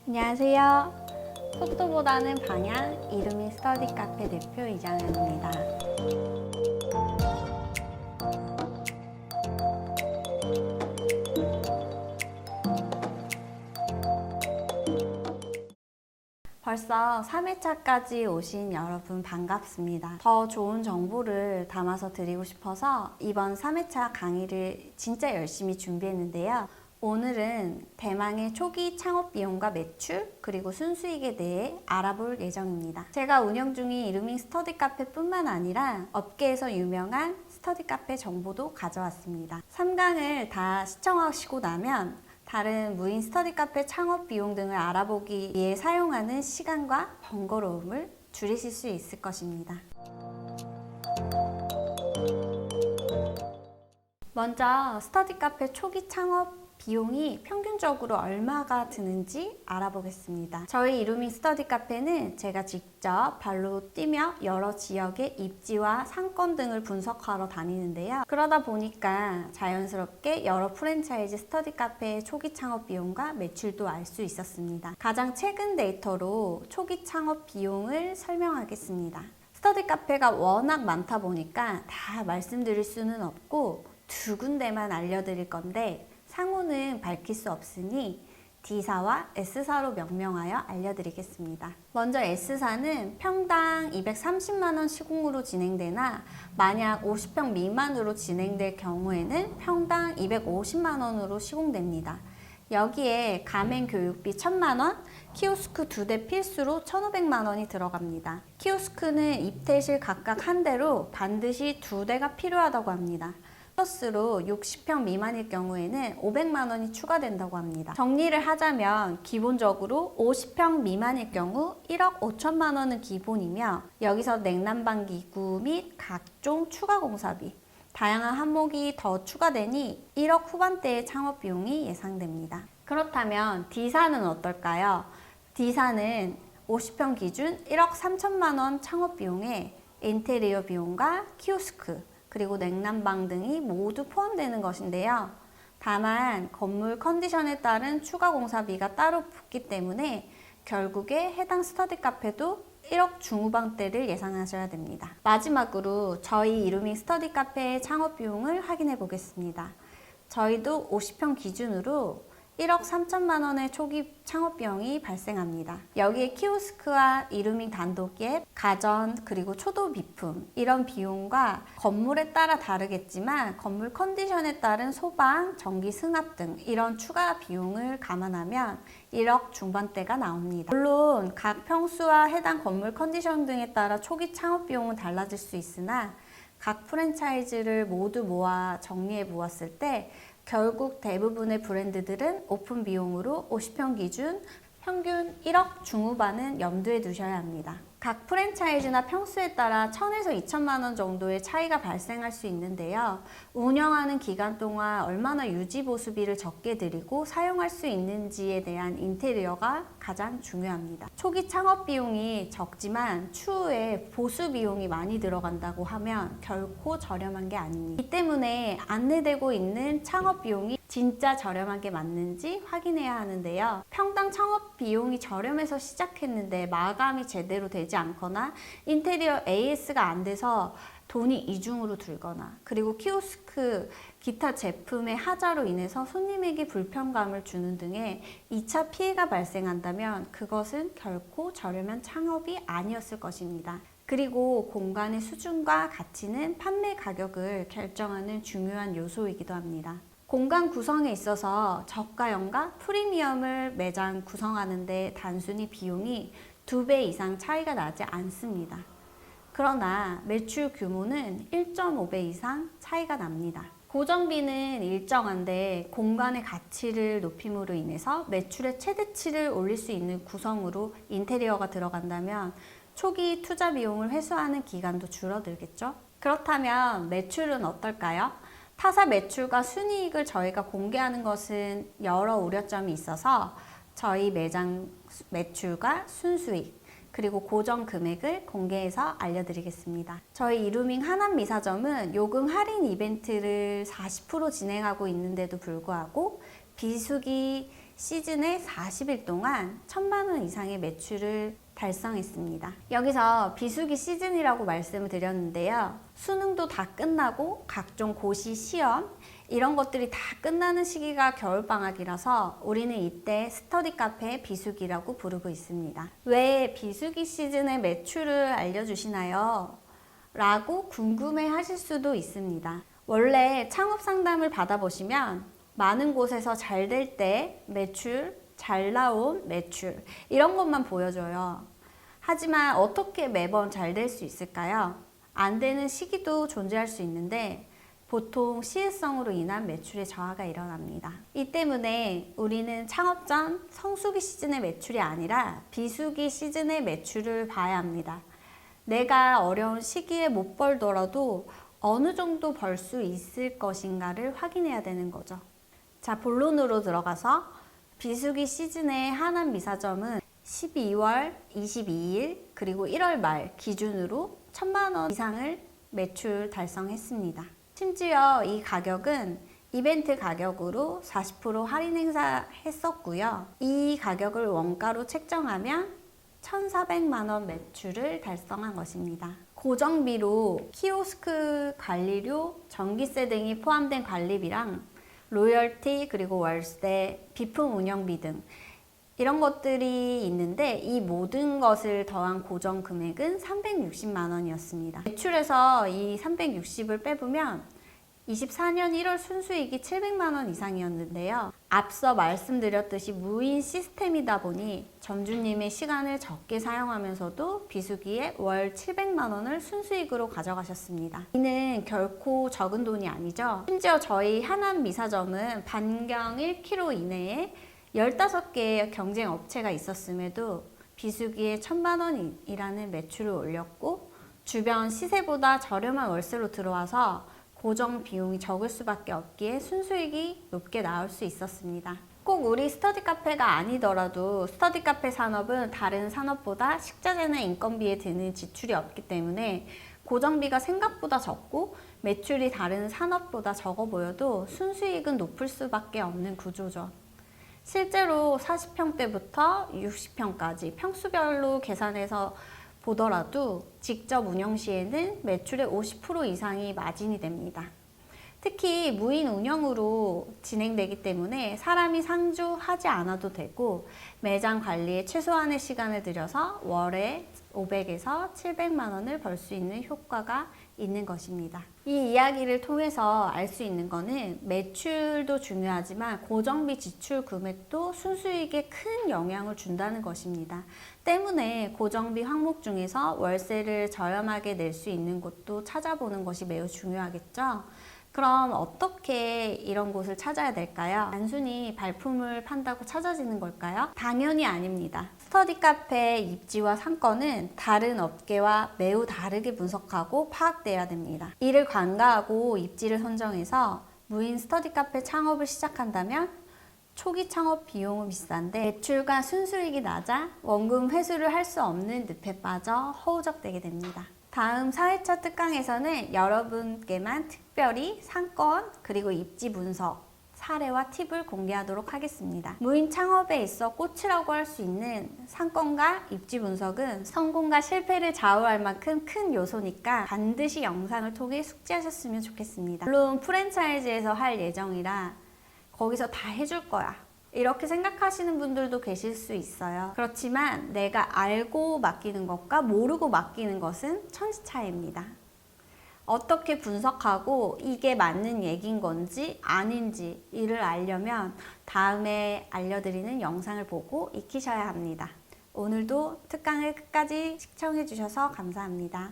안녕하세요. 속도보다는 방향, 이루미 스터디 카페 대표 이정현입니다. 벌써 3회차까지 오신 여러분 반갑습니다. 더 좋은 정보를 담아서 드리고 싶어서 이번 3회차 강의를 진짜 열심히 준비했는데요. 오늘은 대망의 초기 창업 비용과 매출 그리고 순수익에 대해 알아볼 예정입니다. 제가 운영 중인 이루밍 스터디 카페뿐만 아니라 업계에서 유명한 스터디 카페 정보도 가져왔습니다. 3강을 다 시청하시고 나면 다른 무인 스터디 카페 창업 비용 등을 알아보기 위해 사용하는 시간과 번거로움을 줄이실 수 있을 것입니다. 먼저 스터디 카페 초기 창업 비용이 평균적으로 얼마가 드는지 알아보겠습니다. 저희 이루밍 스터디 카페는 제가 직접 발로 뛰며 여러 지역의 입지와 상권 등을 분석하러 다니는데요. 그러다 보니까 자연스럽게 여러 프랜차이즈 스터디 카페의 초기 창업 비용과 매출도 알 수 있었습니다. 가장 최근 데이터로 초기 창업 비용을 설명하겠습니다. 스터디 카페가 워낙 많다 보니까 다 말씀드릴 수는 없고 두 군데만 알려드릴 건데 상호는 밝힐 수 없으니 D사와 S사로 명명하여 알려드리겠습니다. 먼저 S사는 평당 230만원 시공으로 진행되나 만약 50평 미만으로 진행될 경우에는 평당 250만원으로 시공됩니다. 여기에 가맹 교육비 1000만원, 키오스크 2대 필수로 1500만원이 들어갑니다. 키오스크는 입퇴실 각각 한 대로 반드시 2대가 필요하다고 합니다. 플러스로 60평 미만일 경우에는 500만원이 추가된다고 합니다. 정리를 하자면 기본적으로 50평 미만일 경우 1억 5천만원은 기본이며 여기서 냉난방 기구 및 각종 추가 공사비, 다양한 항목이 더 추가되니 1억 후반대의 창업 비용이 예상됩니다. 그렇다면 D사는 어떨까요? D사는 50평 기준 1억 3천만원 창업 비용에 인테리어 비용과 키오스크 그리고 냉난방 등이 모두 포함되는 것인데요. 다만 건물 컨디션에 따른 추가 공사비가 따로 붙기 때문에 결국에 해당 스터디 카페도 1억 중후반대를 예상하셔야 됩니다. 마지막으로 저희 이루밍 스터디 카페의 창업 비용을 확인해 보겠습니다. 저희도 50평 기준으로 1억 3천만 원의 초기 창업 비용이 발생합니다. 여기에 키오스크와 이루밍 단독 앱, 가전, 그리고 초도 비품 이런 비용과 건물에 따라 다르겠지만 건물 컨디션에 따른 소방, 전기 승합 등 이런 추가 비용을 감안하면 1억 중반대가 나옵니다. 물론 각 평수와 해당 건물 컨디션 등에 따라 초기 창업 비용은 달라질 수 있으나 각 프랜차이즈를 모두 모아 정리해 보았을 때 결국 대부분의 브랜드들은 오픈 비용으로 50평 기준 평균 1억 중후반은 염두에 두셔야 합니다. 각 프랜차이즈나 평수에 따라 1000에서 2천만 원 정도의 차이가 발생할 수 있는데요. 운영하는 기간 동안 얼마나 유지 보수비를 적게 들이고 사용할 수 있는지에 대한 인테리어가 가장 중요합니다. 초기 창업 비용이 적지만 추후에 보수 비용이 많이 들어간다고 하면 결코 저렴한 게 아닙니다. 이 때문에 안내되고 있는 창업 비용이 진짜 저렴하게 맞는지 확인해야 하는데요. 평당 창업 비용이 저렴해서 시작했는데 마감이 제대로 되지 않거나 인테리어 AS가 안 돼서 돈이 이중으로 들거나 그리고 키오스크, 기타 제품의 하자로 인해서 손님에게 불편감을 주는 등의 2차 피해가 발생한다면 그것은 결코 저렴한 창업이 아니었을 것입니다. 그리고 공간의 수준과 가치는 판매 가격을 결정하는 중요한 요소이기도 합니다. 공간 구성에 있어서 저가형과 프리미엄을 매장 구성하는데 단순히 비용이 2배 이상 차이가 나지 않습니다. 그러나 매출 규모는 1.5배 이상 차이가 납니다. 고정비는 일정한데 공간의 가치를 높임으로 인해서 매출의 최대치를 올릴 수 있는 구성으로 인테리어가 들어간다면 초기 투자 비용을 회수하는 기간도 줄어들겠죠? 그렇다면 매출은 어떨까요? 타사 매출과 순이익을 저희가 공개하는 것은 여러 우려점이 있어서 저희 매장 매출과 순수익 그리고 고정 금액을 공개해서 알려드리겠습니다. 저희 이루밍 하남미사점은 요금 할인 이벤트를 40% 진행하고 있는데도 불구하고 비수기 시즌에 40일 동안 1,000만 원 이상의 매출을 달성했습니다. 여기서 비수기 시즌이라고 말씀을 드렸는데요. 수능도 다 끝나고 각종 고시 시험 이런 것들이 다 끝나는 시기가 겨울방학이라서 우리는 이때 스터디 카페 비수기라고 부르고 있습니다. 왜 비수기 시즌의 매출을 알려주시나요? 라고 궁금해 하실 수도 있습니다. 원래 창업 상담을 받아보시면 많은 곳에서 잘 될 때 매출, 잘 나온 매출 이런 것만 보여줘요. 하지만 어떻게 매번 잘 될 수 있을까요? 안 되는 시기도 존재할 수 있는데 보통 시혜성으로 인한 매출의 저하가 일어납니다. 이 때문에 우리는 창업 전 성수기 시즌의 매출이 아니라 비수기 시즌의 매출을 봐야 합니다. 내가 어려운 시기에 못 벌더라도 어느 정도 벌 수 있을 것인가를 확인해야 되는 거죠. 자, 본론으로 들어가서 비수기 시즌의 하남 미사점은 12월 22일 그리고 1월 말 기준으로 1,000만 원 이상을 매출 달성했습니다. 심지어 이 가격은 이벤트 가격으로 40% 할인 행사했었고요. 이 가격을 원가로 책정하면 1,400만 원 매출을 달성한 것입니다. 고정비로 키오스크 관리료, 전기세 등이 포함된 관리비랑 로열티 그리고 월세, 비품 운영비 등 이런 것들이 있는데 이 모든 것을 더한 고정 금액은 360만 원이었습니다. 매출에서 이 360을 빼보면 24년 1월 순수익이 700만 원 이상이었는데요. 앞서 말씀드렸듯이 무인 시스템이다 보니 점주님의 시간을 적게 사용하면서도 비수기에 월 700만 원을 순수익으로 가져가셨습니다. 이는 결코 적은 돈이 아니죠. 심지어 저희 하남 미사점은 반경 1km 이내에 15개의 경쟁 업체가 있었음에도 비수기에 1,000만 원이라는 매출을 올렸고 주변 시세보다 저렴한 월세로 들어와서 고정 비용이 적을 수밖에 없기에 순수익이 높게 나올 수 있었습니다. 꼭 우리 스터디 카페가 아니더라도 스터디 카페 산업은 다른 산업보다 식자재나 인건비에 드는 지출이 없기 때문에 고정비가 생각보다 적고 매출이 다른 산업보다 적어 보여도 순수익은 높을 수밖에 없는 구조죠. 실제로 40평대부터 60평까지 평수별로 계산해서 보더라도 직접 운영 시에는 매출의 50% 이상이 마진이 됩니다. 특히 무인 운영으로 진행되기 때문에 사람이 상주하지 않아도 되고 매장 관리에 최소한의 시간을 들여서 월에 500에서 700만 원을 벌 수 있는 효과가 있는 것입니다. 이 이야기를 통해서 알 수 있는 거는 매출도 중요하지만 고정비 지출 금액도 순수익에 큰 영향을 준다는 것입니다. 때문에 고정비 항목 중에서 월세를 저렴하게 낼 수 있는 곳도 찾아보는 것이 매우 중요하겠죠. 그럼 어떻게 이런 곳을 찾아야 될까요? 단순히 발품을 판다고 찾아지는 걸까요? 당연히 아닙니다. 스터디 카페 입지와 상권은 다른 업계와 매우 다르게 분석하고 파악돼야 됩니다. 이를 간과하고 입지를 선정해서 무인 스터디 카페 창업을 시작한다면 초기 창업 비용은 비싼데 매출과 순수익이 낮아 원금 회수를 할 수 없는 늪에 빠져 허우적대게 됩니다. 다음 4회차 특강에서는 여러분께만 특별히 상권 그리고 입지 분석 사례와 팁을 공개하도록 하겠습니다. 무인 창업에 있어 꽃이라고 할 수 있는 상권과 입지 분석은 성공과 실패를 좌우할 만큼 큰 요소니까 반드시 영상을 통해 숙지하셨으면 좋겠습니다. 물론 프랜차이즈에서 할 예정이라 거기서 다 해줄 거야 이렇게 생각하시는 분들도 계실 수 있어요. 그렇지만 내가 알고 맡기는 것과 모르고 맡기는 것은 천지 차이입니다. 어떻게 분석하고 이게 맞는 얘기인 건지 아닌지 이를 알려면 다음에 알려드리는 영상을 보고 익히셔야 합니다. 오늘도 특강을 끝까지 시청해 주셔서 감사합니다.